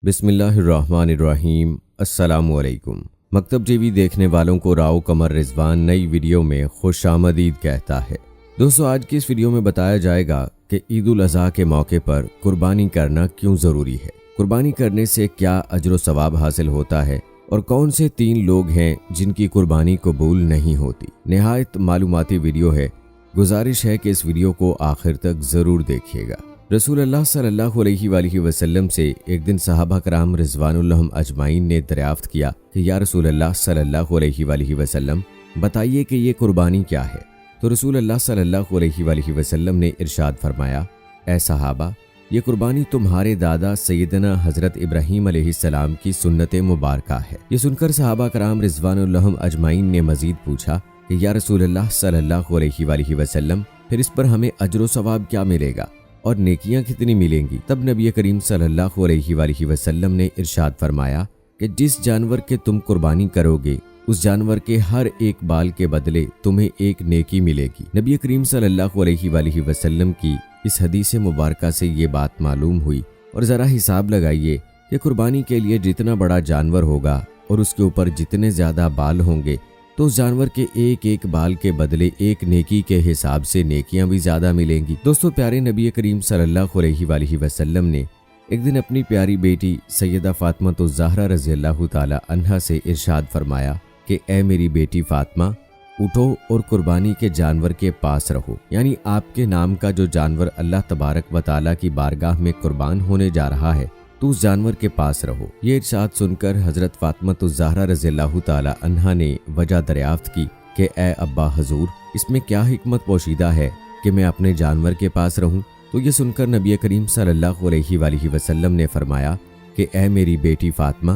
بسم اللہ الرحمن الرحیم۔ السلام علیکم۔ مکتب ٹی وی دیکھنے والوں کو راؤ قمر رضوان نئی ویڈیو میں خوش آمدید کہتا ہے۔ دوستو، آج کی اس ویڈیو میں بتایا جائے گا کہ عید الاضحیٰ کے موقع پر قربانی کرنا کیوں ضروری ہے، قربانی کرنے سے کیا اجر و ثواب حاصل ہوتا ہے، اور کون سے 3 لوگ ہیں جن کی قربانی قبول نہیں ہوتی۔ نہایت معلوماتی ویڈیو ہے، گزارش ہے کہ اس ویڈیو کو آخر تک ضرور دیکھیے گا۔ رسول اللہ صلی اللہ علیہ وآلہ وسلم سے ایک دن صحابہ کرام رضوان اللہ اجمعین نے دریافت کیا کہ یا رسول اللہ صلی اللہ علیہ وآلہ وسلم، بتائیے کہ یہ قربانی کیا ہے؟ تو رسول اللہ صلی اللہ علیہ وآلہ وسلم نے ارشاد فرمایا، اے صحابہ، یہ قربانی تمہارے دادا سیدنا حضرت ابراہیم علیہ السلام کی سنت مبارکہ ہے۔ یہ سن کر صحابہ کرام رضوان اللہ اجمعین نے مزید پوچھا کہ یا رسول اللہ صلی اللہ علیہ وآلہ وسلم، پھر اس پر ہمیں اجر و ثواب کیا ملے گا اور نیکیاں کتنی ملیں گی؟ تب نبی کریم صلی اللہ علیہ وآلہ وسلم نے ارشاد فرمایا کہ جس جانور کے تم قربانی کرو گے اس جانور کے ہر ایک بال کے بدلے تمہیں ایک نیکی ملے گی۔ نبی کریم صلی اللہ علیہ وآلہ وسلم کی اس حدیث مبارکہ سے یہ بات معلوم ہوئی، اور ذرا حساب لگائیے کہ قربانی کے لیے جتنا بڑا جانور ہوگا اور اس کے اوپر جتنے زیادہ بال ہوں گے تو اس جانور کے ایک ایک بال کے بدلے ایک نیکی کے حساب سے نیکیاں بھی زیادہ ملیں گی۔ دوستو، پیارے نبی کریم صلی اللہ علیہ وآلہ وسلم نے ایک دن اپنی پیاری بیٹی سیدہ فاطمہ الزہرا رضی اللہ تعالی عنہا سے ارشاد فرمایا کہ اے میری بیٹی فاطمہ، اٹھو اور قربانی کے جانور کے پاس رہو، یعنی آپ کے نام کا جو جانور اللہ تبارک و تعالی کی بارگاہ میں قربان ہونے جا رہا ہے تو اس جانور کے پاس رہو۔ یہ ارشاد سن کر حضرت فاطمہ الزہرا رضی اللہ تعالی عنہا نے وجہ دریافت کی کہ اے ابا حضور، اس میں کیا حکمت پوشیدہ ہے کہ میں اپنے جانور کے پاس رہوں؟ تو یہ سن کر نبی کریم صلی اللہ علیہ وآلہ وسلم نے فرمایا کہ اے میری بیٹی فاطمہ،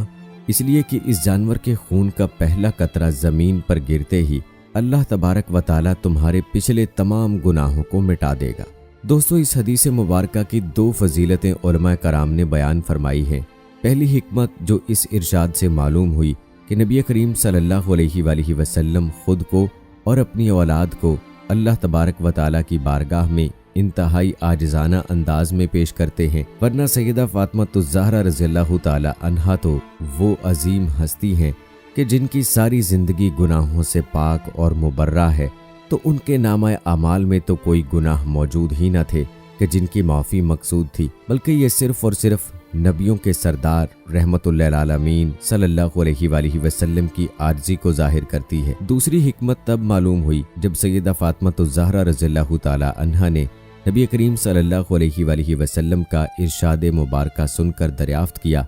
اس لیے کہ اس جانور کے خون کا پہلا قطرہ زمین پر گرتے ہی اللہ تبارک و تعالی تمہارے پچھلے تمام گناہوں کو مٹا دے گا۔ دوستو، اس حدیث مبارکہ کی 2 فضیلتیں علماء کرام نے بیان فرمائی ہیں۔ پہلی حکمت جو اس ارشاد سے معلوم ہوئی کہ نبی کریم صلی اللہ علیہ وآلہ وسلم خود کو اور اپنی اولاد کو اللہ تبارک و تعالی کی بارگاہ میں انتہائی عاجزانہ انداز میں پیش کرتے ہیں، ورنہ سیدہ فاطمہ الزہرا رضی اللہ تعالی عنہا تو وہ عظیم ہستی ہیں کہ جن کی ساری زندگی گناہوں سے پاک اور مبرہ ہے، تو ان کے نامہ اعمال میں تو کوئی گناہ موجود ہی نہ تھے کہ جن کی معافی مقصود تھی، بلکہ یہ صرف اور صرف نبیوں کے سردار رحمت اللہ العالمین صلی اللہ علیہ وآلہ وسلم کی عاجزی کو ظاہر کرتی ہے۔ دوسری حکمت تب معلوم ہوئی جب سیدہ فاطمہ الزہرا رضی اللہ تعالی عنہا نے نبی کریم صلی اللہ علیہ وآلہ وسلم کا ارشاد مبارکہ سن کر دریافت کیا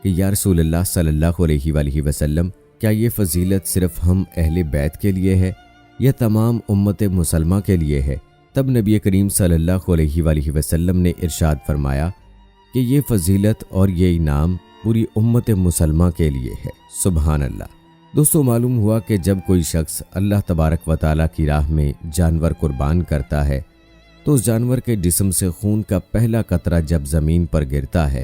کہ یا رسول اللہ صلی اللہ علیہ وآلہ وسلم، کیا یہ فضیلت صرف ہم اہل بیت کے لیے ہے یا تمام امت مسلمہ کے لیے ہے؟ تب نبی کریم صلی اللہ علیہ وآلہ وسلم نے ارشاد فرمایا کہ یہ فضیلت اور یہ انعام پوری امت مسلمہ کے لیے ہے۔ سبحان اللہ۔ دوستو، معلوم ہوا کہ جب کوئی شخص اللہ تبارک و تعالی کی راہ میں جانور قربان کرتا ہے تو اس جانور کے جسم سے خون کا پہلا قطرہ جب زمین پر گرتا ہے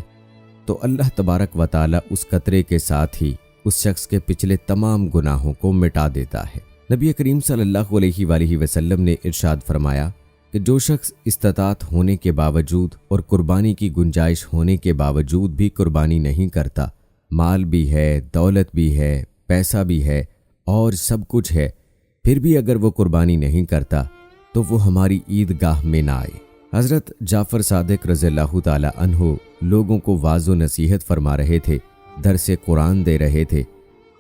تو اللہ تبارک و تعالی اس قطرے کے ساتھ ہی اس شخص کے پچھلے تمام گناہوں کو مٹا دیتا ہے۔ نبی کریم صلی اللہ علیہ وآلہ وسلم نے ارشاد فرمایا کہ جو شخص استطاعت ہونے کے باوجود اور قربانی کی گنجائش ہونے کے باوجود بھی قربانی نہیں کرتا، مال بھی ہے، دولت بھی ہے، پیسہ بھی ہے اور سب کچھ ہے، پھر بھی اگر وہ قربانی نہیں کرتا تو وہ ہماری عیدگاہ میں نہ آئے۔ حضرت جعفر صادق رضی اللہ تعالی عنہ لوگوں کو واعظ و نصیحت فرما رہے تھے، درس قرآن دے رہے تھے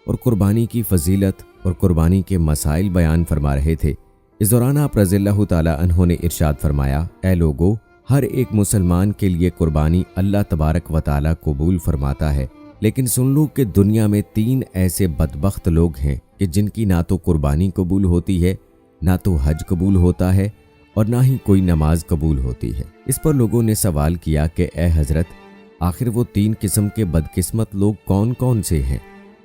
اور قربانی کی فضیلت اور قربانی کے مسائل بیان فرما رہے تھے۔ اس دوران آپ رضی اللہ تعالی عنہ نے ارشاد فرمایا، اے لوگو، ہر ایک مسلمان کے لیے قربانی اللہ تبارک و تعالی قبول فرماتا ہے، لیکن سن لو کہ دنیا میں 3 ایسے بدبخت لوگ ہیں کہ جن کی نہ تو قربانی قبول ہوتی ہے، نہ تو حج قبول ہوتا ہے اور نہ ہی کوئی نماز قبول ہوتی ہے۔ اس پر لوگوں نے سوال کیا کہ اے حضرت، آخر وہ 3 قسم کے بدقسمت لوگ کون کون سے ہیں؟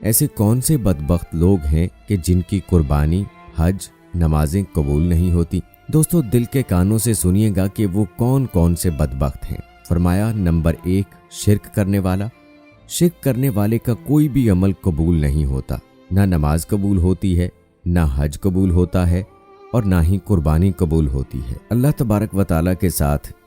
ایسے کون سے بدبخت لوگ ہیں کہ جن کی قربانی، حج، نمازیں قبول نہیں ہوتی؟ دوستو، دل کے کانوں سے سنیے گا کہ وہ کون کون سے بدبخت ہیں۔ فرمایا، نمبر 1، شرک کرنے والا۔ شرک کرنے والے کا کوئی بھی عمل قبول نہیں ہوتا، نہ نماز قبول ہوتی ہے، نہ حج قبول ہوتا ہے اور نہ ہی قربانی قبول ہوتی ہے۔ اللہ تبارک و تعالیٰ کے ساتھ